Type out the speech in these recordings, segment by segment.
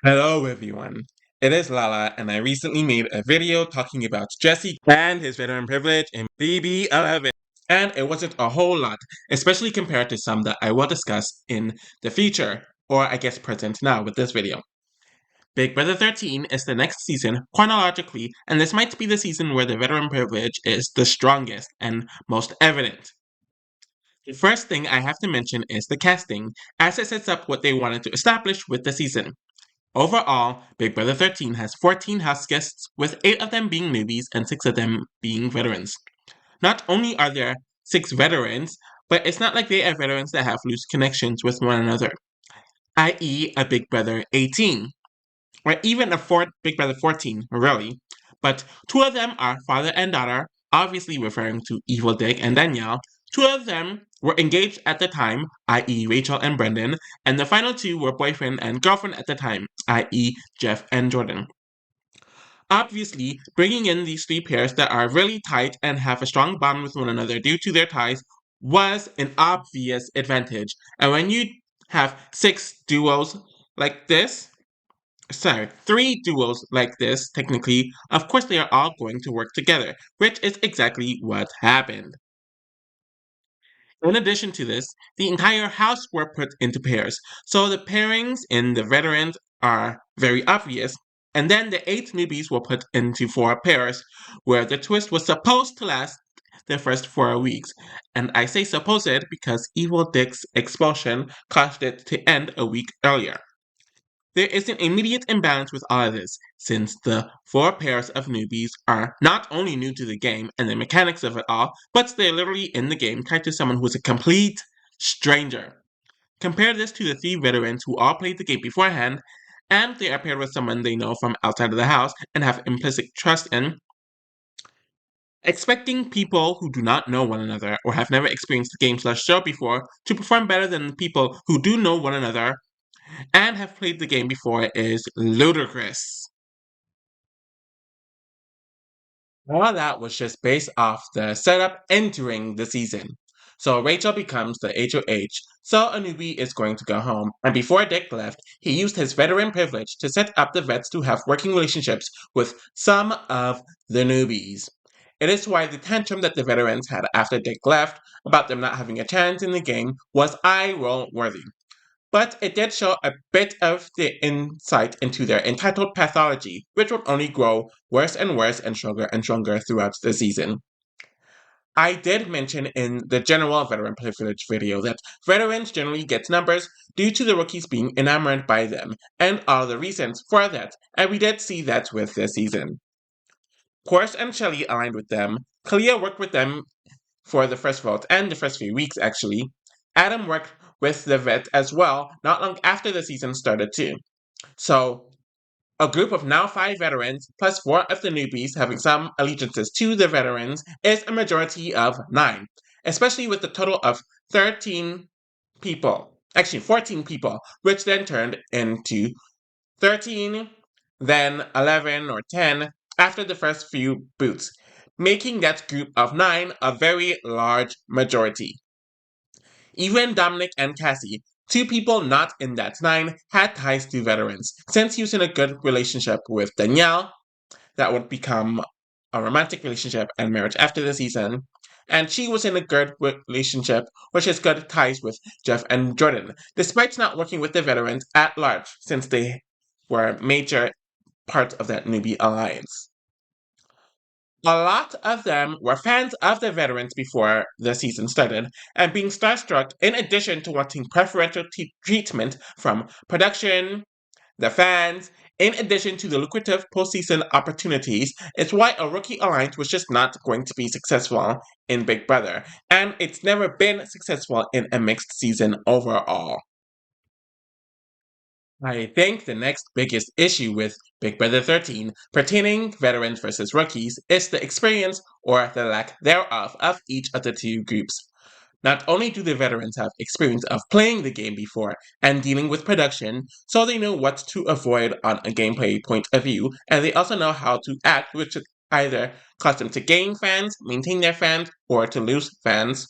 Hello everyone, it is Lala and I recently made a video talking about Jesse and his veteran privilege in BB11. And it wasn't a whole lot, especially compared to some that I will discuss in the future, or I guess present now with this video. Big Brother 13 is the next season chronologically, and this might be the season where the veteran privilege is the strongest and most evident. The first thing I have to mention is the casting, as it sets up what they wanted to establish with the season. Overall, Big Brother 13 has 14 house guests, with 8 of them being newbies and 6 of them being veterans. Not only are there 6 veterans, but it's not like they are veterans that have loose connections with one another, i.e., a Big Brother 18, or even a Big Brother 14, really. But 2 of them are father and daughter, obviously referring to Evil Dick and Danielle. 2 of them were engaged at the time, i.e., Rachel and Brendon, and the final 2 were boyfriend and girlfriend at the time, i.e., Jeff and Jordan. Obviously, bringing in these 3 pairs that are really tight and have a strong bond with one another due to their ties was an obvious advantage. And when you have 6 duos like this, 3 duos like this, technically, of course they are all going to work together, which is exactly what happened. In addition to this, the entire house were put into pairs, so the pairings in the veterans are very obvious, and then the 8 newbies were put into 4 pairs, where the twist was supposed to last the first 4 weeks. And I say supposed because Evil Dick's expulsion caused it to end a week earlier. There is an immediate imbalance with all of this, since the 4 pairs of newbies are not only new to the game and the mechanics of it all, but they're literally in the game tied to someone who is a complete stranger. Compare this to the 3 veterans who all played the game beforehand, and they are paired with someone they know from outside of the house and have implicit trust in. Expecting people who do not know one another or have never experienced the game/show before to perform better than people who do know one another and have played the game before is ludicrous. All that was just based off the setup entering the season. So Rachel becomes the HOH, so a newbie is going to go home, and before Dick left, he used his veteran privilege to set up the vets to have working relationships with some of the newbies. It is why the tantrum that the veterans had after Dick left about them not having a chance in the game was eye-roll worthy. But it did show a bit of the insight into their entitled pathology, which would only grow worse and stronger throughout the season. I did mention in the general veteran privilege video that veterans generally get numbers due to the rookies being enamored by them, and all the reasons for that, and we did see that with this season. Quartz and Shelley aligned with them, Kalia worked with them for the first vote and the first few weeks actually. Adam worked with the vet as well not long after the season started too. So a group of now 5 veterans plus 4 of the newbies having some allegiances to the veterans is a majority of 9, especially with the total of 13 people. Actually 14 people, which then turned into 13, then 11 or 10 after the first few boots, making that group of 9 a very large majority. Even Dominic and Cassie, 2 people not in that 9, had ties to veterans. Since he was in a good relationship with Danielle, that would become a romantic relationship and marriage after the season. And she was in a good relationship, which has good ties with Jeff and Jordan, despite not working with the veterans at large, since they were major parts of that newbie alliance. A lot of them were fans of the veterans before the season started, and being starstruck, in addition to wanting preferential treatment from production, the fans, in addition to the lucrative postseason opportunities, is why a rookie alliance was just not going to be successful in Big Brother, and it's never been successful in a mixed season overall. I think the next biggest issue with Big Brother 13 pertaining veterans versus rookies is the experience or the lack thereof of each of the 2 groups. Not only do the veterans have experience of playing the game before and dealing with production, so they know what to avoid on a gameplay point of view, and they also know how to act, which would either cause them to gain fans, maintain their fans, or to lose fans.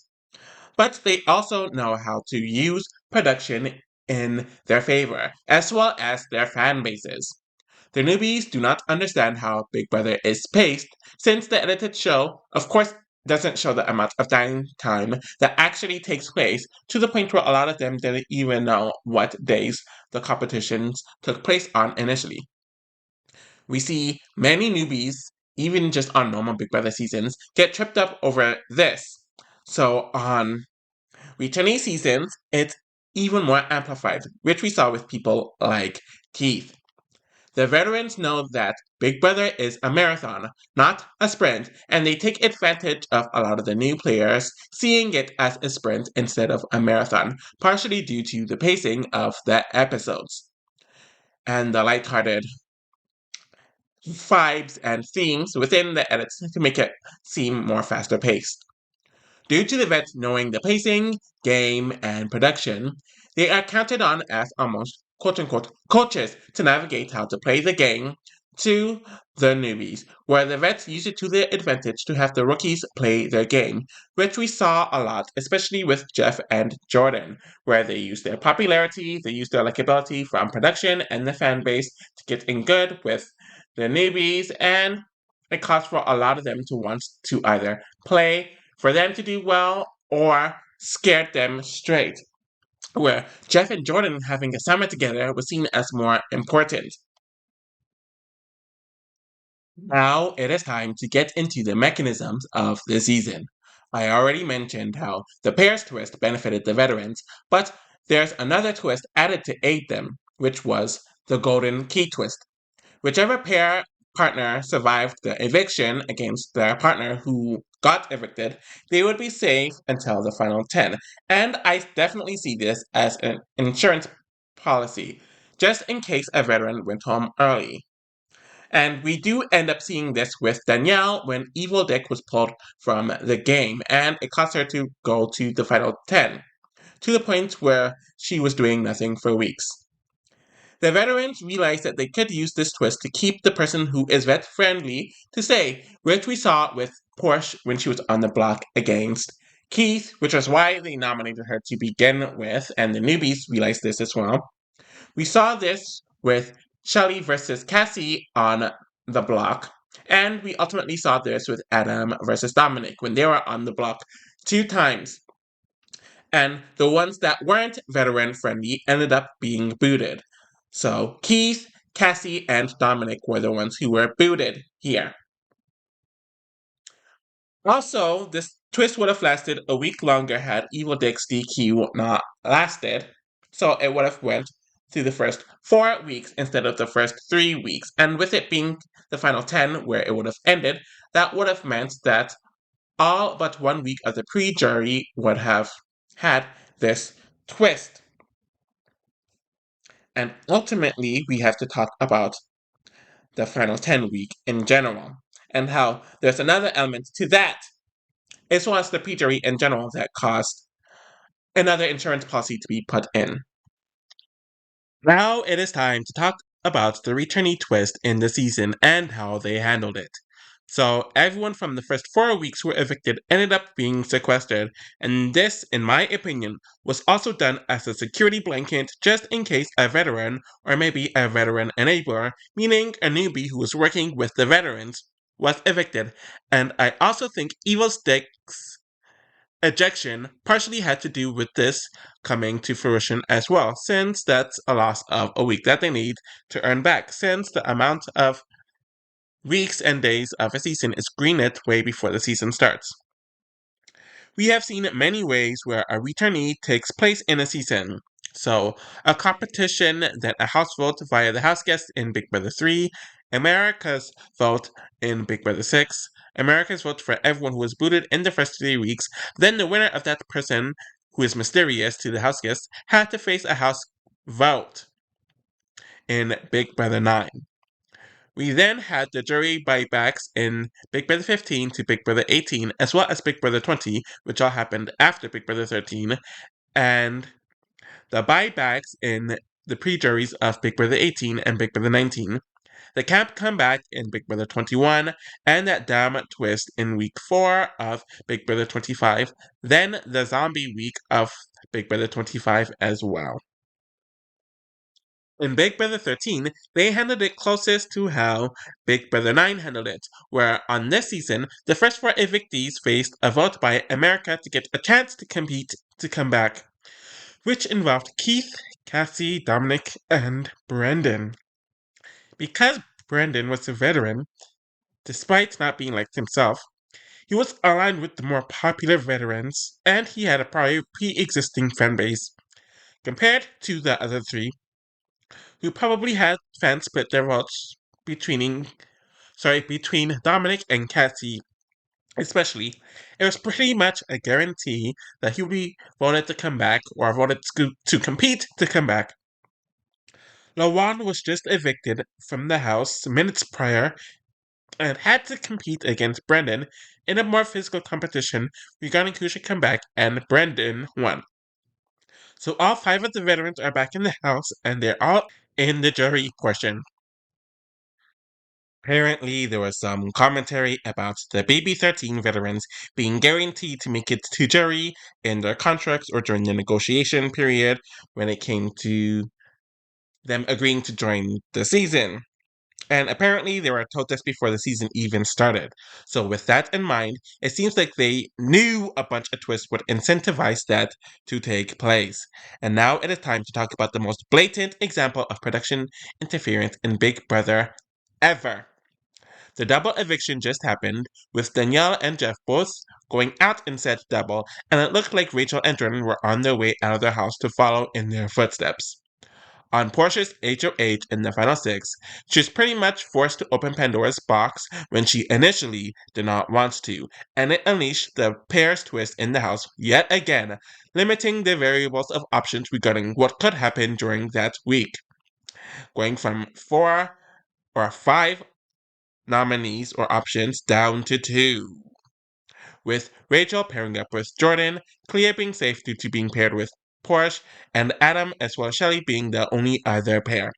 But they also know how to use production in their favor, as well as their fan bases. The newbies do not understand how Big Brother is paced, since the edited show, of course, doesn't show the amount of downtime that actually takes place, to the point where a lot of them didn't even know what days the competitions took place on initially. We see many newbies, even just on normal Big Brother seasons, get tripped up over this. So on returning seasons, it's even more amplified, which we saw with people like Keith. The veterans know that Big Brother is a marathon, not a sprint, and they take advantage of a lot of the new players seeing it as a sprint instead of a marathon, partially due to the pacing of the episodes and the lighthearted vibes and themes within the edits to make it seem more faster paced. Due to the vets knowing the pacing, game, and production, they are counted on as almost quote unquote coaches to navigate how to play the game to the newbies, where the vets use it to their advantage to have the rookies play their game, which we saw a lot, especially with Jeff and Jordan, where they use their popularity, they use their likability from production and the fan base to get in good with the newbies, and it caused for a lot of them to want to either play for them to do well or scared them straight, where Jeff and Jordan having a summer together was seen as more important. Now it is time to get into the mechanisms of the season. I already mentioned how the pairs twist benefited the veterans, but there's another twist added to aid them, which was the golden key twist. Whichever pair partner survived the eviction against their partner who got evicted, they would be safe until the final 10. And I definitely see this as an insurance policy, just in case a veteran went home early. And we do end up seeing this with Danielle when Evil Dick was pulled from the game, and it caused her to go to the final 10, to the point where she was doing nothing for weeks. The veterans realized that they could use this twist to keep the person who is vet friendly to stay, which we saw with Porsche when she was on the block against Keith, which was why they nominated her to begin with, and the newbies realized this as well. We saw this with Shelly versus Cassie on the block, and we ultimately saw this with Adam versus Dominic when they were on the block 2 times. And the ones that weren't veteran friendly ended up being booted. So Keith, Cassie, and Dominic were the ones who were booted here. Also, this twist would have lasted a week longer had Evil Dick's DQ not lasted. So it would have went through the first 4 weeks instead of the first 3 weeks. And with it being the final 10 where it would have ended, that would have meant that all but 1 week of the pre-jury would have had this twist. And ultimately, we have to talk about the final 10 week in general, and how there's another element to that, as well as the pre-jury in general, that caused another insurance policy to be put in. Now it is time to talk about the returnee twist in the season and how they handled it. So, everyone from the first 4 weeks who were evicted ended up being sequestered, and this, in my opinion, was also done as a security blanket just in case a veteran, or maybe a veteran enabler, meaning a newbie who was working with the veterans, was evicted. And I also think Evil Stick's ejection partially had to do with this coming to fruition as well, since that's a loss of a week that they need to earn back, since the amount of weeks and days of a season is greenlit way before the season starts. We have seen many ways where a returnee takes place in a season. So, a competition that a house vote via the house guest in Big Brother 3, America's vote in Big Brother 6, America's vote for everyone who was booted in the first 3 weeks, then the winner of that person, who is mysterious to the house guest, had to face a house vote in Big Brother 9. We then had the jury buybacks in Big Brother 15 to Big Brother 18, as well as Big Brother 20, which all happened after Big Brother 13, and the buybacks in the pre-juries of Big Brother 18 and Big Brother 19, the camp comeback in Big Brother 21, and that damn twist in week 4 of Big Brother 25, then the zombie week of Big Brother 25 as well. In Big Brother 13, they handled it closest to how Big Brother 9 handled it, where on this season, the first four evictees faced a vote by America to get a chance to compete to come back, which involved Keith, Cassie, Dominic, and Brendon. Because Brendon was a veteran, despite not being liked himself, he was aligned with the more popular veterans, and he had a prior pre-existing fan base, compared to the other three, who probably had fans split their votes between Dominic and Cassie. Especially, it was pretty much a guarantee that he would be voted to come back or voted to compete to come back. Lawan was just evicted from the house minutes prior and had to compete against Brendon in a more physical competition regarding who should come back, and Brendon won. So all five of the veterans are back in the house, and they're all in the jury portion. Apparently, there was some commentary about the BB13 veterans being guaranteed to make it to jury in their contracts or during the negotiation period when it came to them agreeing to join the season. And apparently, they were told this before the season even started. So, with that in mind, it seems like they knew a bunch of twists would incentivize that to take place. And now it is time to talk about the most blatant example of production interference in Big Brother ever. The double eviction just happened, with Daniele and Jeff both going out in said double, and it looked like Rachel and Jordan were on their way out of their house to follow in their footsteps. On Portia's HOH in the final six, she was pretty much forced to open Pandora's box when she initially did not want to, and it unleashed the pair's twist in the house yet again, limiting the variables of options regarding what could happen during that week, going from 4 or 5 nominees or options down to 2. With Rachel pairing up with Jordan, Clea being safe due to being paired with Porsche, and Adam as well as Shelly being the only other pair.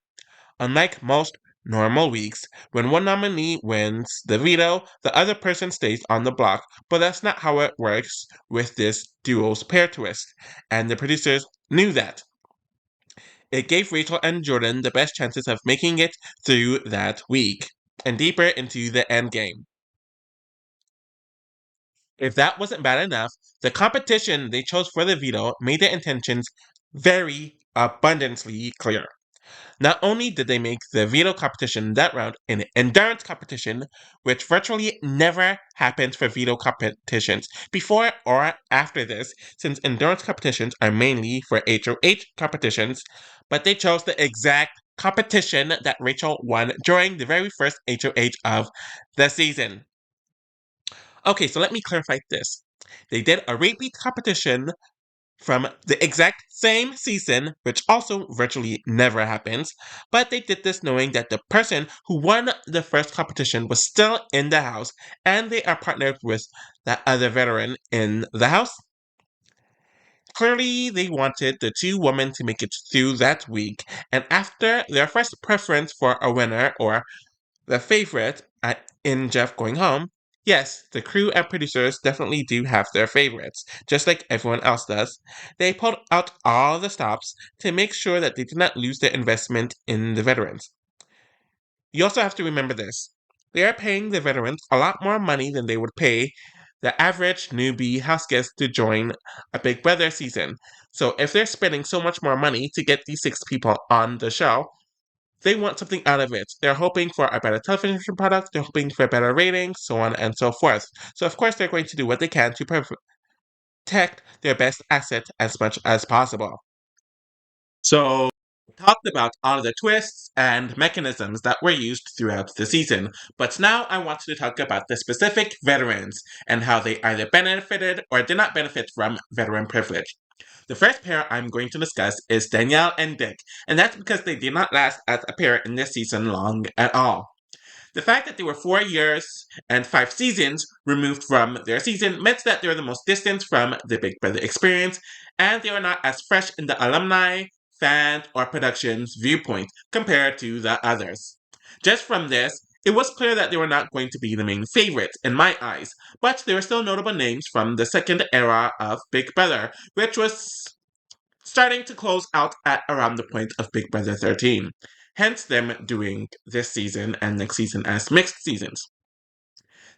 Unlike most normal weeks, when one nominee wins the veto, the other person stays on the block, but that's not how it works with this duo's pair twist, and the producers knew that. It gave Rachel and Jordan the best chances of making it through that week and deeper into the endgame. If that wasn't bad enough, the competition they chose for the veto made their intentions very abundantly clear. Not only did they make the veto competition that round an endurance competition, which virtually never happens for veto competitions before or after this, since endurance competitions are mainly for HOH competitions, but they chose the exact competition that Rachel won during the very first HOH of the season. Okay, so let me clarify this. They did a repeat competition from the exact same season, which also virtually never happens, but they did this knowing that the person who won the first competition was still in the house, and they are partnered with that other veteran in the house. Clearly, they wanted the two women to make it through that week, and after their first preference for a winner or the favorite in Jeff going home, yes, the crew and producers definitely do have their favorites, just like everyone else does. They pulled out all the stops to make sure that they did not lose their investment in the veterans. You also have to remember this. They are paying the veterans a lot more money than they would pay the average newbie house guest to join a Big Brother season. So if they're spending so much more money to get these 6 people on the show, they want something out of it. They're hoping for a better television product, they're hoping for better ratings, so on and so forth. So, of course, they're going to do what they can to protect their best asset as much as possible. So, we talked about all of the twists and mechanisms that were used throughout the season, but now I want to talk about the specific veterans and how they either benefited or did not benefit from veteran privilege. The first pair I'm going to discuss is Danielle and Dick, and that's because they did not last as a pair in this season long at all. The fact that they were 4 years and 5 seasons removed from their season meant that they were the most distant from the Big Brother experience, and they were not as fresh in the alumni, fan, or production's viewpoint compared to the others. Just from this, it was clear that they were not going to be the main favorites in my eyes, but there were still notable names from the second era of Big Brother, which was starting to close out at around the point of Big Brother 13, hence them doing this season and next season as mixed seasons.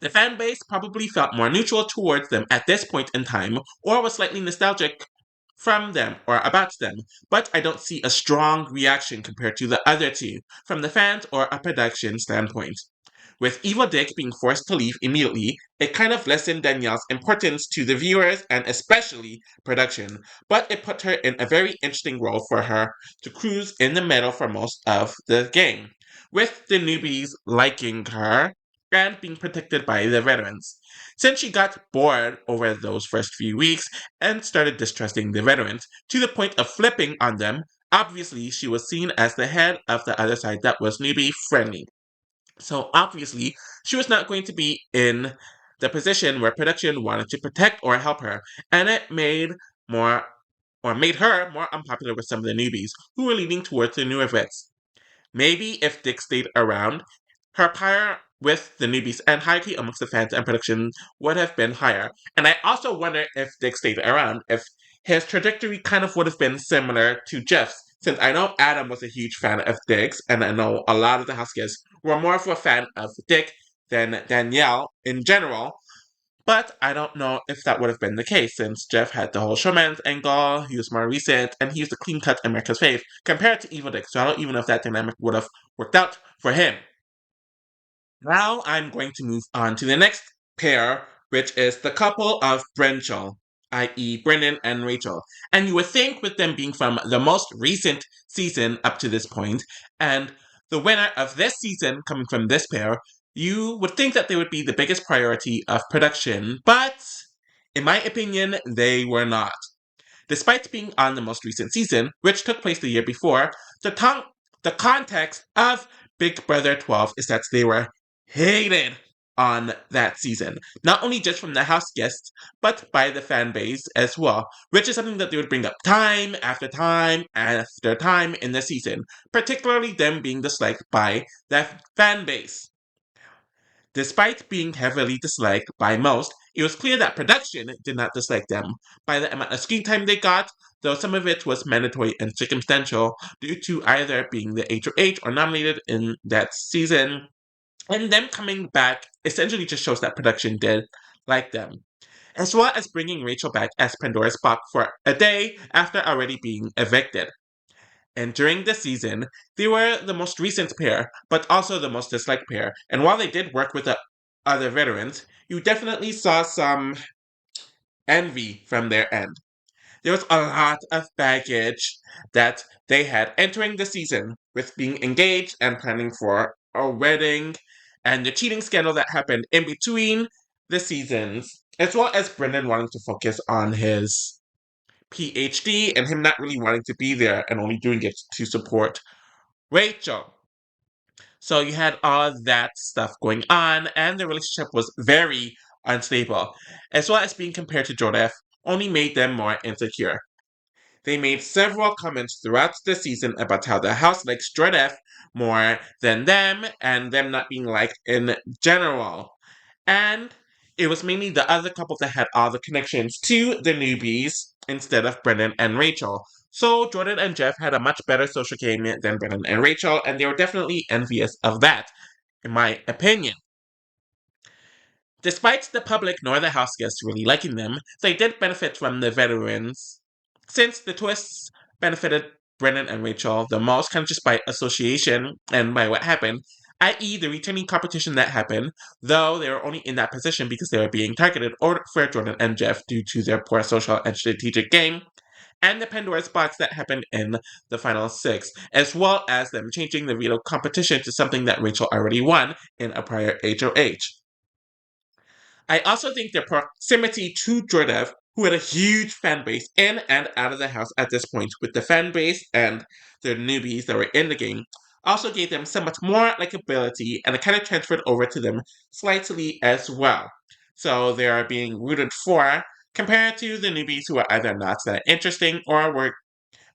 The fan base probably felt more neutral towards them at this point in time, or was slightly nostalgic from them or about them, but I don't see a strong reaction compared to the other two from the fans or a production standpoint. With Evil Dick being forced to leave immediately, it kind of lessened Danielle's importance to the viewers and especially production, but it put her in a very interesting role for her to cruise in the middle for most of the game, with the newbies liking her and being protected by the veterans. Since she got bored over those first few weeks and started distrusting the veterans to the point of flipping on them, obviously she was seen as the head of the other side that was newbie friendly. So obviously, she was not going to be in the position where production wanted to protect or help her, and it made her more unpopular with some of the newbies who were leaning towards the newer vets. Maybe if Dick stayed around, her power with the newbies and hierarchy amongst the fans and production would have been higher. And I also wonder if Dick stayed around, if his trajectory kind of would have been similar to Jeff's, since I know Adam was a huge fan of Dick's, and I know a lot of the house guests were more of a fan of Dick than Danielle in general. But I don't know if that would have been the case, since Jeff had the whole showman's angle, he was more recent, and he was the clean cut America's fave compared to Evil Dick, so I don't even know if that dynamic would have worked out for him. Now I'm going to move on to the next pair, which is the couple of Brenchel, i.e., Brendon and Rachel. And you would think, with them being from the most recent season up to this point, and the winner of this season coming from this pair, you would think that they would be the biggest priority of production, but in my opinion, they were not. Despite being on the most recent season, which took place the year before, the context of Big Brother 12 is that they were hated on that season. Not only just from the house guests, but by the fan base as well, which is something that they would bring up time after time after time in the season, particularly them being disliked by the fan base. Despite being heavily disliked by most, it was clear that production did not dislike them by the amount of screen time they got, though some of it was mandatory and circumstantial due to either being the HOH or nominated in that season, and them coming back essentially just shows that production did like them. As well as bringing Rachel back as Pandora's box for a day after already being evicted. And during the season, they were the most recent pair, but also the most disliked pair. And while they did work with the other veterans, you definitely saw some envy from their end. There was a lot of baggage that they had entering the season, with being engaged and planning for a wedding, and the cheating scandal that happened in between the seasons, as well as Brendon wanting to focus on his PhD and him not really wanting to be there and only doing it to support Rachel. So you had all that stuff going on, and the relationship was very unstable, as well as being compared to Jordeff only made them more insecure. They made several comments throughout the season about how the house likes Jordeff more than them, and them not being liked in general. And it was mainly the other couple that had all the connections to the newbies instead of Brendon and Rachel. So Jordan and Jeff had a much better social game than Brendon and Rachel, and they were definitely envious of that, in my opinion. Despite the public nor the house guests really liking them, they did benefit from the veterans, since the twists benefited Brendan and Rachel the most, kind of just by association and by what happened, i.e., the returning competition that happened, though they were only in that position because they were being targeted for Jordan and Jeff due to their poor social and strategic game, and the Pandora's box that happened in the final six, as well as them changing the veto competition to something that Rachel already won in a prior HOH. I also think their proximity to Jordeff, who had a huge fan base in and out of the house at this point, with the fan base and the newbies that were in the game, also gave them so much more likability, and it kind of transferred over to them slightly as well. So they are being rooted for, compared to the newbies who are either not that interesting or were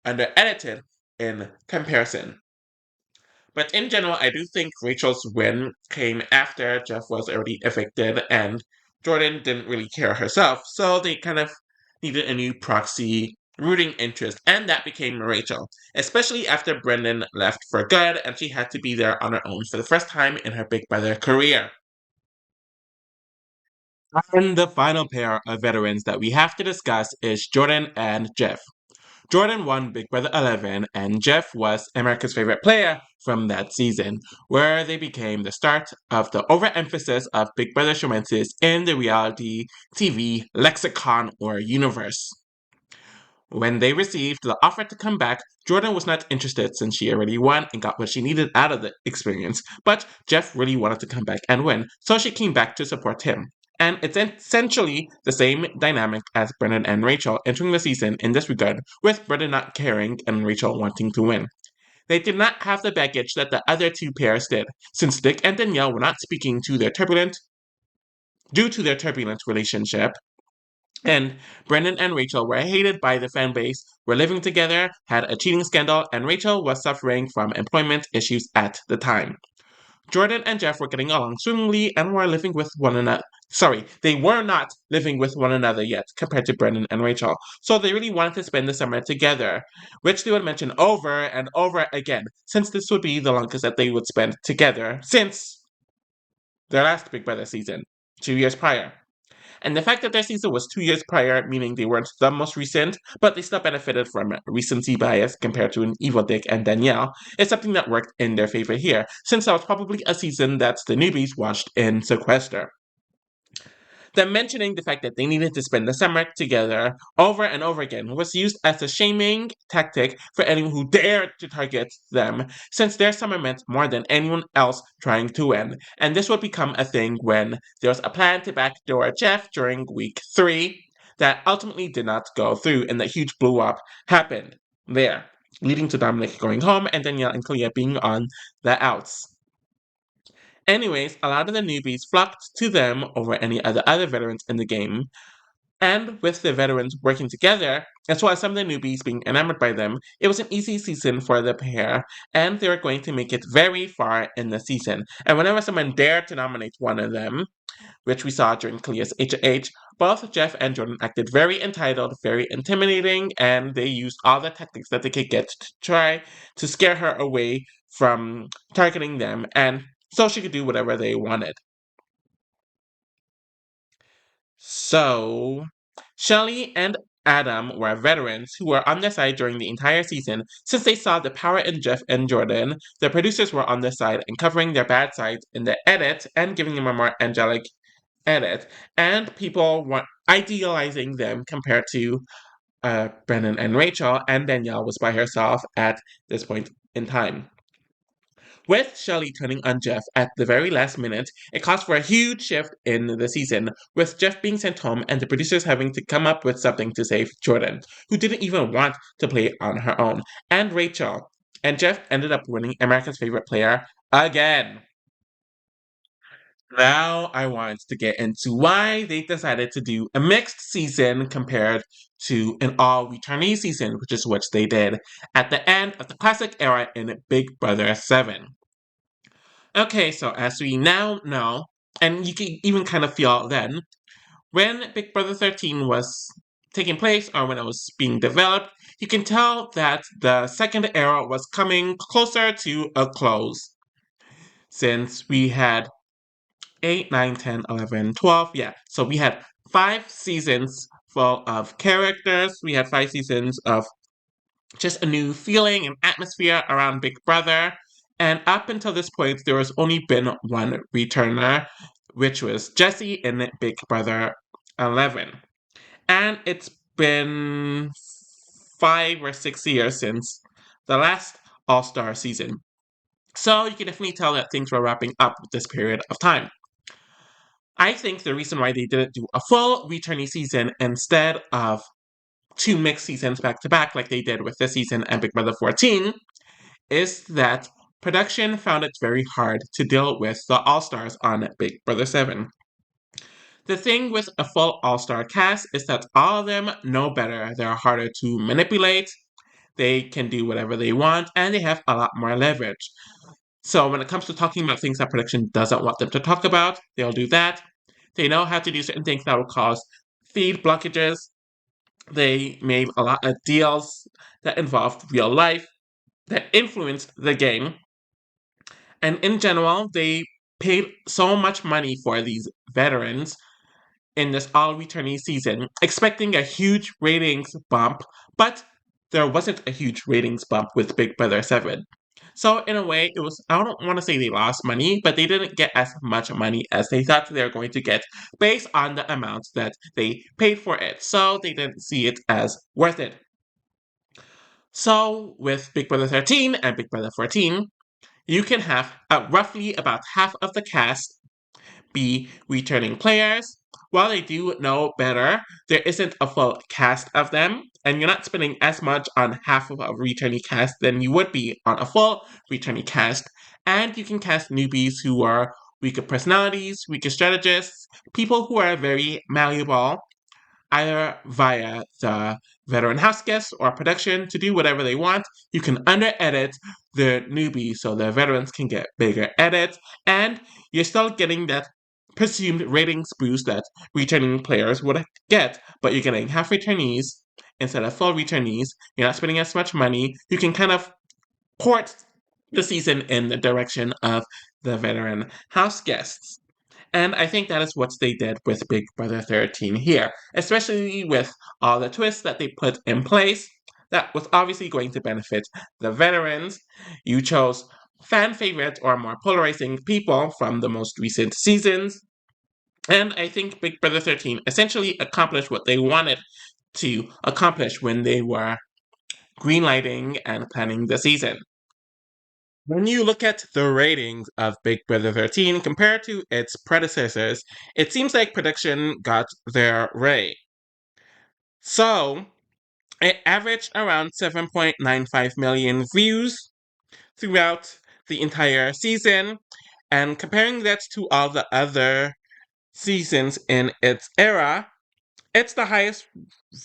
under edited in comparison. But in general, I do think Rachel's win came after Jeff was already evicted and Jordan didn't really care herself, so they kind of needed a new proxy rooting interest, and that became Rachel, especially after Brendon left for good and she had to be there on her own for the first time in her Big Brother career. And the final pair of veterans that we have to discuss is Jordan and Jeff. Jordan won Big Brother 11, and Jeff was America's favorite player from that season, where they became the start of the overemphasis of Big Brother romances in the reality TV lexicon or universe. When they received the offer to come back, Jordan was not interested since she already won and got what she needed out of the experience, but Jeff really wanted to come back and win, so she came back to support him. And it's essentially the same dynamic as Brendon and Rachel entering the season in this regard, with Brendon not caring and Rachel wanting to win. They did not have the baggage that the other two pairs did, since Dick and Danielle were not speaking to their due to their turbulent relationship, and Brendon and Rachel were hated by the fan base, were living together, had a cheating scandal, and Rachel was suffering from employment issues at the time. Jordan and Jeff were getting along swimmingly and were living with one another. Sorry, they were not living with one another yet, compared to Brendon and Rachel. So they really wanted to spend the summer together, which they would mention over and over again, since this would be the longest that they would spend together since their last Big Brother season, 2 years prior. And the fact that their season was 2 years prior, meaning they weren't the most recent, but they still benefited from recency bias compared to an Evil Dick and Danielle, is something that worked in their favor here, since that was probably a season that the newbies watched in sequester. Them mentioning the fact that they needed to spend the summer together over and over again was used as a shaming tactic for anyone who dared to target them, since their summer meant more than anyone else trying to win. And this would become a thing when there was a plan to backdoor Jeff during week 3 that ultimately did not go through, and that huge blow up happened there, leading to Dominic going home and Danielle and Clea being on the outs. Anyways, a lot of the newbies flocked to them over any other veterans in the game, and with the veterans working together, as well as some of the newbies being enamored by them, it was an easy season for the pair, and they were going to make it very far in the season. And whenever someone dared to nominate one of them, which we saw during Clea's HH, both Jeff and Jordan acted very entitled, very intimidating, and they used all the tactics that they could get to try to scare her away from targeting them, and so she could do whatever they wanted. So, Shelley and Adam were veterans who were on their side during the entire season. Since they saw the power in Jeff and Jordan, the producers were on their side and covering their bad sides in the edit and giving them a more angelic edit. And people were idealizing them compared to Brennan and Rachel, and Danielle was by herself at this point in time. With Shelley turning on Jeff at the very last minute, it caused for a huge shift in the season, with Jeff being sent home and the producers having to come up with something to save Jordan, who didn't even want to play on her own, and Rachel. And Jeff ended up winning America's favorite player again. Now I want to get into why they decided to do a mixed season compared to an all returnee season, which is what they did at the end of the classic era in Big Brother 7. Okay, so as we now know, and you can even kind of feel then, when Big Brother 13 was taking place or when it was being developed, you can tell that the second era was coming closer to a close. Since we had 8, 9, 10, 11, 12, yeah. So we had 5 seasons full of characters. We had 5 seasons of just a new feeling and atmosphere around Big Brother. And up until this point, there has only been one returner, which was Jesse in Big Brother 11. And it's been 5 or 6 years since the last All Star season. So you can definitely tell that things were wrapping up with this period of time. I think the reason why they didn't do a full returnee season instead of 2 mixed seasons back to back like they did with this season and Big Brother 14 is that production found it very hard to deal with the All-Stars on Big Brother 7. The thing with a full All-Star cast is that all of them know better. They're harder to manipulate, they can do whatever they want, and they have a lot more leverage. So when it comes to talking about things that production doesn't want them to talk about, they'll do that. They know how to do certain things that will cause feed blockages, They made a lot of deals that involved real life, that influenced the game. And in general, they paid so much money for these veterans in this all returnee season, expecting a huge ratings bump, but there wasn't a huge ratings bump with Big Brother 7. So, in a way, it was, I don't want to say they lost money, but they didn't get as much money as they thought they were going to get based on the amount that they paid for it. So, they didn't see it as worth it. So, with Big Brother 13 and Big Brother 14, you can have roughly about half of the cast be returning players. While they do know better, there isn't a full cast of them, and you're not spending as much on half of a returning cast than you would be on a full returning cast. And you can cast newbies who are weaker personalities, weaker strategists, people who are very malleable, either via the veteran house guests or production to do whatever they want. You can under edit the newbies so the veterans can get bigger edits, and you're still getting that presumed ratings boost that returning players would get, but you're getting half returnees instead of full returnees. You're not spending as much money. You can kind of port the season in the direction of the veteran house guests. And I think that is what they did with Big Brother 13 here, especially with all the twists that they put in place. That was obviously going to benefit the veterans. You chose fan favorite or more polarizing people from the most recent seasons. And I think Big Brother 13 essentially accomplished what they wanted to accomplish when they were greenlighting and planning the season. When you look at the ratings of Big Brother 13 compared to its predecessors, it seems like production got their way. So, it averaged around 7.95 million views throughout the entire season, and comparing that to all the other seasons in its era, it's the highest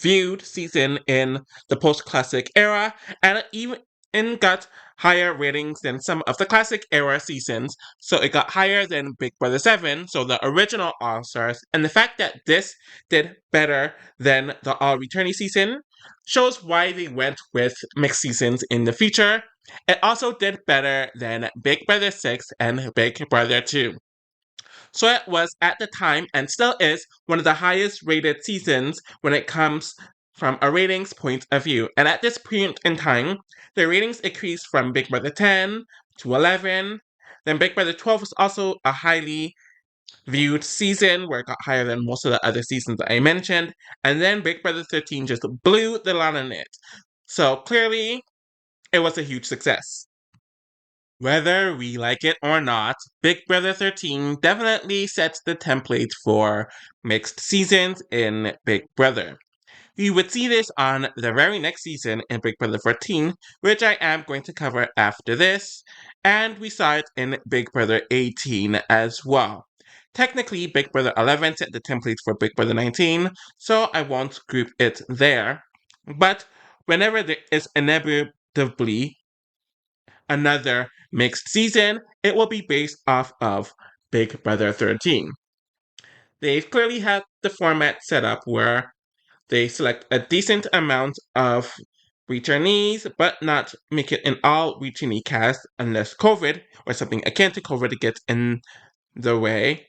viewed season in the post-classic era, and it even got higher ratings than some of the classic era seasons. So it got higher than Big Brother 7, so the original All Stars. And the fact that this did better than the All Returnee season shows why they went with mixed seasons in the future. It also did better than Big Brother 6 and Big Brother 2. So it was at the time and still is one of the highest rated seasons when it comes from a ratings point of view. And at this point in time, the ratings increased from Big Brother 10 to 11. Then Big Brother 12 was also a highly viewed season where it got higher than most of the other seasons that I mentioned. And then Big Brother 13 just blew the lot on it. So clearly, it was a huge success. Whether we like it or not, Big Brother 13 definitely sets the template for mixed seasons in Big Brother. We would see this on the very next season in Big Brother 14, which I am going to cover after this, and we saw it in Big Brother 18 as well. Technically, Big Brother 11 set the template for Big Brother 19, so I won't group it there. But whenever there is inevitably another mixed season, it will be based off of Big Brother 13. They've clearly had the format set up where they select a decent amount of returnees, but not make it an all returnee cast unless COVID or something akin to COVID gets in the way.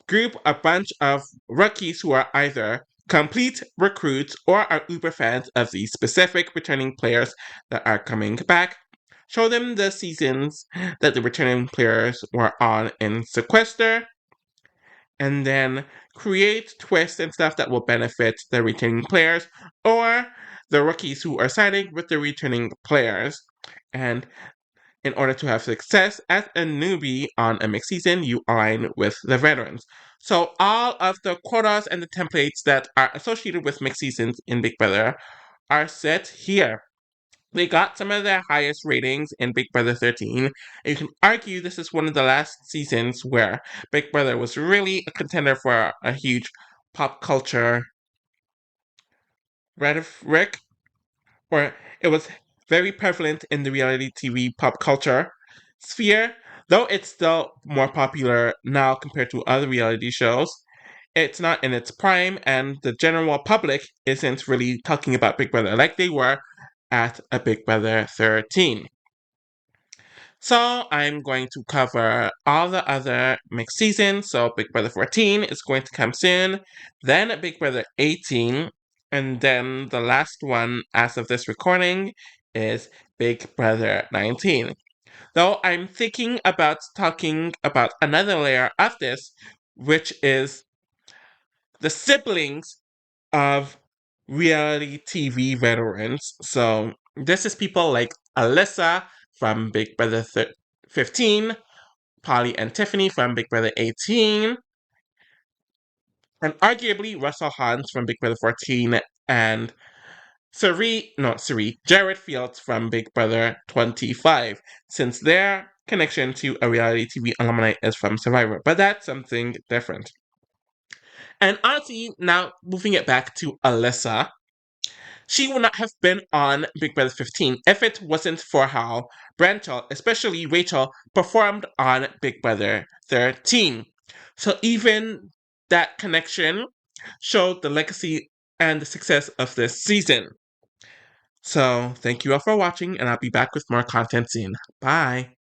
Group a bunch of rookies who are either complete recruits or are uber fans of the specific returning players that are coming back. Show them the seasons that the returning players were on in Sequester, and then create twists and stuff that will benefit the returning players or the rookies who are siding with the returning players. And in order to have success as a newbie on a mixed season, you align with the veterans. So all of the quotas and the templates that are associated with mixed seasons in Big Brother are set here. They got some of their highest ratings in Big Brother 13. And you can argue this is one of the last seasons where Big Brother was really a contender for a huge pop culture rhetoric, where it was very prevalent in the reality TV pop culture sphere, though it's still more popular now compared to other reality shows. it's not in its prime, and the general public isn't really talking about Big Brother like they were at a Big Brother 13. So I'm going to cover all the other mixed seasons. So Big Brother 14 is going to come soon, then Big Brother 18, and then the last one as of this recording is Big Brother 19. Though I'm thinking about talking about another layer of this, which is the siblings of reality TV veterans. So this is people like Alyssa from Big Brother 15, Polly and Tiffany from Big Brother 18, and arguably Russell Hans from Big Brother 14, and Jared Fields from Big Brother 25, since their connection to a reality TV alumni is from Survivor. But that's something different. And honestly, now moving it back to Alyssa, she would not have been on Big Brother 15 if it wasn't for how Brenchel, especially Rachel, performed on Big Brother 13. So even that connection showed the legacy and the success of this season. So thank you all for watching, and I'll be back with more content soon. Bye!